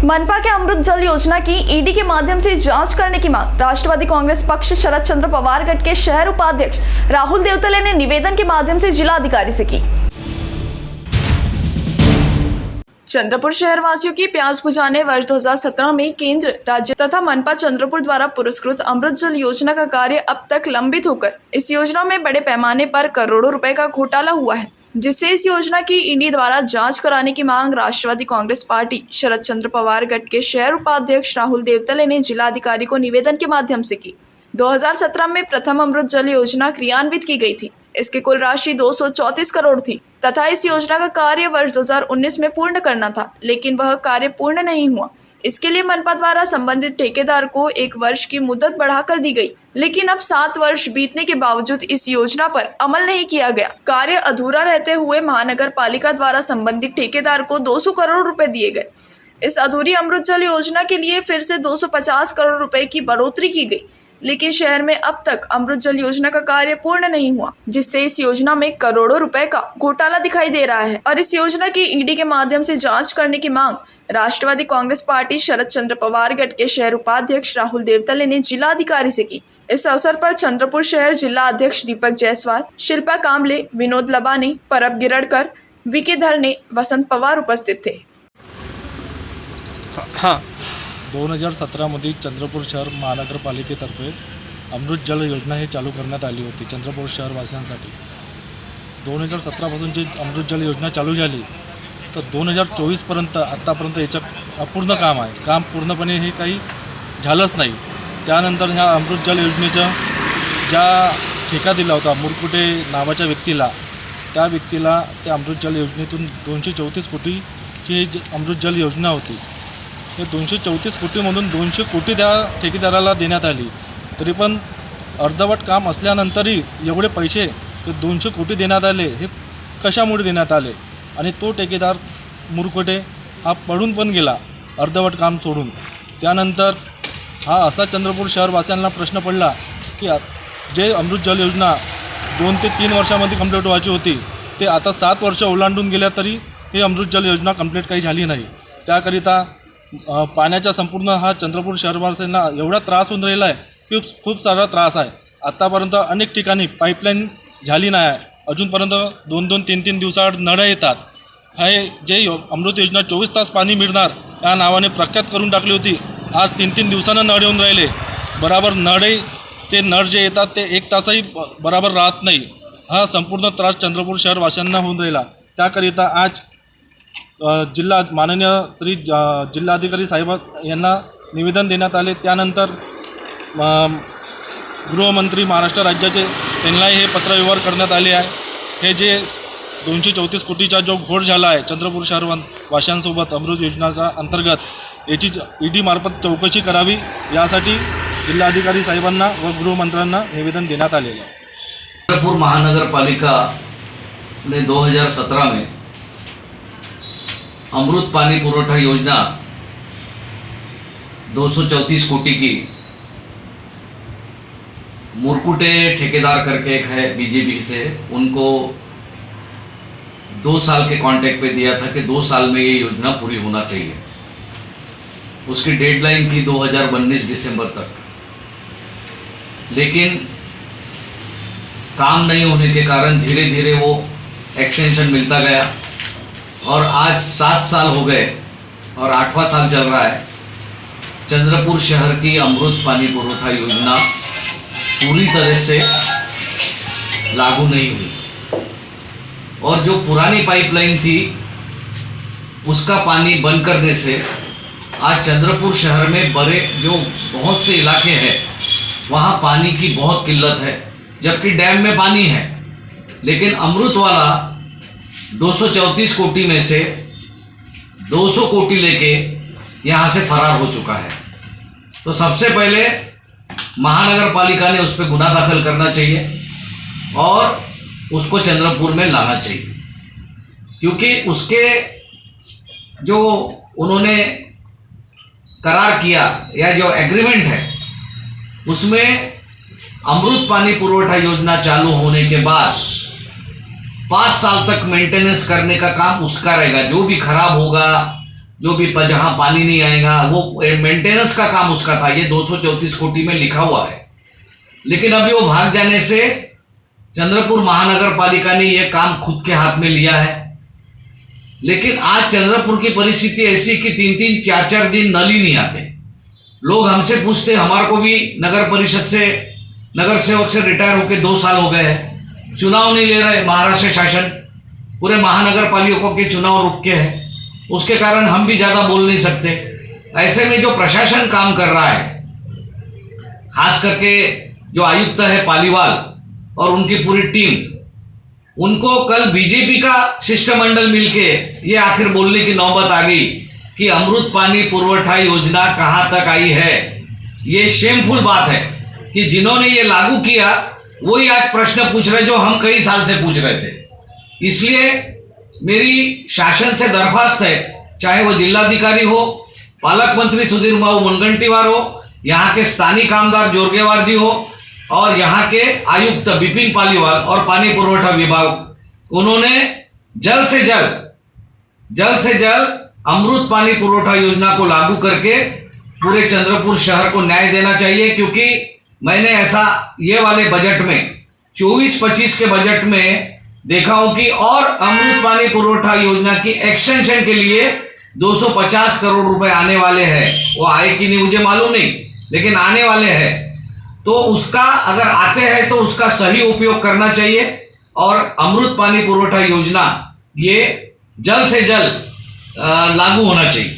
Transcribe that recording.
मनपा के अमृत जल योजना की ईडी के माध्यम से जांच करने की मांग राष्ट्रवादी कांग्रेस पक्ष शरद चंद्र पवार गढ़ के शहर उपाध्यक्ष राहुल देवतले ने निवेदन के माध्यम से जिलाधिकारी से की। चंद्रपुर शहर वासियों की प्यास बुझाने वर्ष 2017 में केंद्र, राज्य तथा मनपा चंद्रपुर द्वारा पुरस्कृत अमृत जल योजना का कार्य अब तक लंबित होकर इस योजना में बड़े पैमाने पर करोड़ों रुपए का घोटाला हुआ है, जिससे इस योजना की ईडी द्वारा जांच कराने की मांग राष्ट्रवादी कांग्रेस पार्टी शरद चंद्र पवार गढ़ के शहर उपाध्यक्ष राहुल देवतले ने जिलाधिकारी को निवेदन के माध्यम से की। 2017 में प्रथम अमृत जल योजना क्रियान्वित की गई थी। इसकी कुल राशि 234 करोड़ थी तथा इस योजना का कार्य वर्ष 2019 में पूर्ण करना था, लेकिन वह कार्य पूर्ण नहीं हुआ। इसके लिए मनपा द्वारा संबंधित ठेकेदार को 1 वर्ष की मुद्दत बढ़ाकर दी गई, लेकिन अब 7 वर्ष बीतने के बावजूद इस योजना पर अमल नहीं किया गया। कार्य अधूरा रहते हुए महानगर पालिका द्वारा संबंधित ठेकेदार को 200 करोड़ रुपए दिए गए। इस अधूरी अमृत जल योजना के लिए फिर से 250 करोड़ रुपए की बढ़ोतरी की गई, लेकिन शहर में अब तक अमृत जल योजना का कार्य पूर्ण नहीं हुआ, जिससे इस योजना में करोड़ों रुपए का घोटाला दिखाई दे रहा है और इस योजना की ईडी के माध्यम से जांच करने की मांग राष्ट्रवादी कांग्रेस पार्टी शरद चंद्र पवार गढ़ के शहर उपाध्यक्ष राहुल देवतले ने जिलाधिकारी से की। इस अवसर पर चंद्रपुर शहर जिला अध्यक्ष दीपक जायसवाल, शिल्पा कामले, विनोद लबानी, परब गिरड़कर, वीके धरने, वसंत पवार उपस्थित थे। 2017 मध्ये चंद्रपूर शहर महानगरपालिकेतर्फे अमृत जल योजना ही चालू करण्यात आली होती चंद्रपूर शहरवासियांसाठी। 2017 पासून जी अमृत जल योजना चालू झाली तर 2024 पर्यंत आतापर्यंत याचं अपूर्ण काम आहे। काम पूर्णपणे हे काही झालंच नाही। त्यानंतर ह्या अमृत जल योजनेचा ज्या ठेका दिला होता मुरकुटे नावाच्या व्यक्तीला, त्या व्यक्तीला त्या अमृत जल योजनेतून 234 कोटीची अमृत जल योजना होती। हे 234 कोटीमधून 200 कोटी त्या ठेकेदाराला देण्यात आली, तरी पण अर्धवट काम असल्यानंतरही एवढे पैसे ते 200 कोटी देण्यात आले, हे कशामुळे देण्यात आले? आणि तो ठेकेदार मुरकुटे हा पळून पण गेला अर्धवट काम सोडून। त्यानंतर हा असा चंद्रपूर शहरवासियांना प्रश्न पडला की जे अमृत जल योजना 2 ते 3 वर्षामध्ये कंप्लीट व्हायची होती, ते आता 7 वर्ष ओलांडून गेल्या तरी ही अमृत जल योजना कंप्लीट काही झाली नाही। त्याकरिता पाण्याचा संपूर्ण हा चंद्रपूर शहरवासियांना एवढा त्रास होऊन राहिला आहे की खूप सारा त्रास आहे। आत्तापर्यंत अनेक ठिकाणी पाईपलाईन झाली नाही आहे, अजूनपर्यंत 2-2, 3-3 दिवसाआड नळं येतात। हे जे अमृत योजना 24 तास पाणी मिळणार या नावाने प्रख्यात करून टाकली होती, आज 3-3 दिवसानं नळ येऊन राहिले। बराबर नळही ते नळ जे येतात ते 1 तासही बराबर राहत नाही। हा संपूर्ण त्रास चंद्रपूर शहरवासियांना होऊन राहिला। त्याकरिता आज जिल्हा माननीय श्री जिल्हाधिकारी साहेब यांना निवेदन देण्यात आले। त्यानंतर गृहमंत्री महाराष्ट्र राज्याचे त्यांनाही हे पत्रव्यवहार करण्यात आले आहे। हे जे 234 कोटीचा जो घोळ झाला आहे चंद्रपूर शहरवासियांसोबत अमृत योजनाच्या अंतर्गत, याची ईडी मार्फत चौकशी करावी यासाठी जिल्हाधिकारी साहेबांना व गृहमंत्र्यांना निवेदन देण्यात आलेले आहे। चंद्रपुर महानगरपालिका ने 2017 में अमृत पानी पुरवठा योजना 234 कोटी की मुरकुटे ठेकेदार करके एक है बीजेपी से, उनको 2 साल के कॉन्ट्रैक्ट पे दिया था कि 2 साल में ये योजना पूरी होना चाहिए। उसकी डेडलाइन थी 2019 दिसंबर तक, लेकिन काम नहीं होने के कारण धीरे धीरे वो एक्सटेंशन मिलता गया और आज 7 साल हो गए और 8वां साल चल रहा है। चंद्रपुर शहर की अमृत पानी पुरवठा योजना पूरी तरह से लागू नहीं हुई और जो पुरानी पाइपलाइन थी उसका पानी बंद करने से आज चंद्रपुर शहर में बड़े जो बहुत से इलाके हैं वहाँ पानी की बहुत किल्लत है, जबकि डैम में पानी है, लेकिन अमृत वाला 234 कोटी में से 200 कोटी लेके यहाँ से फरार हो चुका है। तो सबसे पहले महानगर पालिका ने उस पर गुनाह दाखिल करना चाहिए और उसको चंद्रपुर में लाना चाहिए, क्योंकि उसके जो उन्होंने करार किया या जो एग्रीमेंट है उसमें अमृत पानी पुरवठा योजना चालू होने के बाद 5 साल तक मेंटेनेंस करने का काम उसका रहेगा। जो भी खराब होगा जो भी जहाँ पानी नहीं आएगा वो मेंटेनेंस का काम उसका था, ये 234 कोटी में लिखा हुआ है। लेकिन अभी वो भाग जाने से चंद्रपुर महानगर पालिका ने ये काम खुद के हाथ में लिया है। लेकिन आज चंद्रपुर की परिस्थिति ऐसी कि 3-3, 4-4 दिन नल ही नहीं आते। लोग हमसे पूछते, हमारे को भी नगर परिषद से नगर सेवक से रिटायर होकर 2 साल हो गए हैं, चुनाव नहीं ले रहे महाराष्ट्र शासन, पूरे महानगर पालिकाओं के चुनाव रुक के हैं, उसके कारण हम भी ज़्यादा बोल नहीं सकते। ऐसे में जो प्रशासन काम कर रहा है, खास करके जो आयुक्त है पालीवाल और उनकी पूरी टीम, उनको कल बीजेपी का शिष्टमंडल मिलके ये आखिर बोलने की नौबत आ गई कि अमृत पानी पुरवठा योजना कहाँ तक आई है। ये शेमफुल बात है कि जिन्होंने ये लागू किया वही आज प्रश्न पूछ रहे जो हम कई साल से पूछ रहे थे। इसलिए मेरी शासन से दरख्वास्त है, चाहे वो जिलाधिकारी हो, पालक मंत्री सुधीर बाबू मुनगंटीवार हो, यहाँ के स्थानीय कामदार जोरगेवार जी हो और यहाँ के आयुक्त बिपिन पालीवाल और पानी पुरवठा विभाग, उन्होंने जल्द से जल्द अमृत पानी पुरवठा योजना को लागू करके पूरे चंद्रपुर शहर को न्याय देना चाहिए। क्योंकि मैंने ऐसा ये वाले बजट में 24-25 के बजट में देखा हूं कि और अमृत पानी पुरवठा योजना की एक्सटेंशन के लिए 250 करोड़ रुपए आने वाले हैं। वो आए कि नहीं मुझे मालूम नहीं, लेकिन आने वाले हैं। तो उसका अगर आते हैं तो उसका सही उपयोग करना चाहिए और अमृत पानी पुरवठा योजना ये जल्द से जल्द लागू होना चाहिए।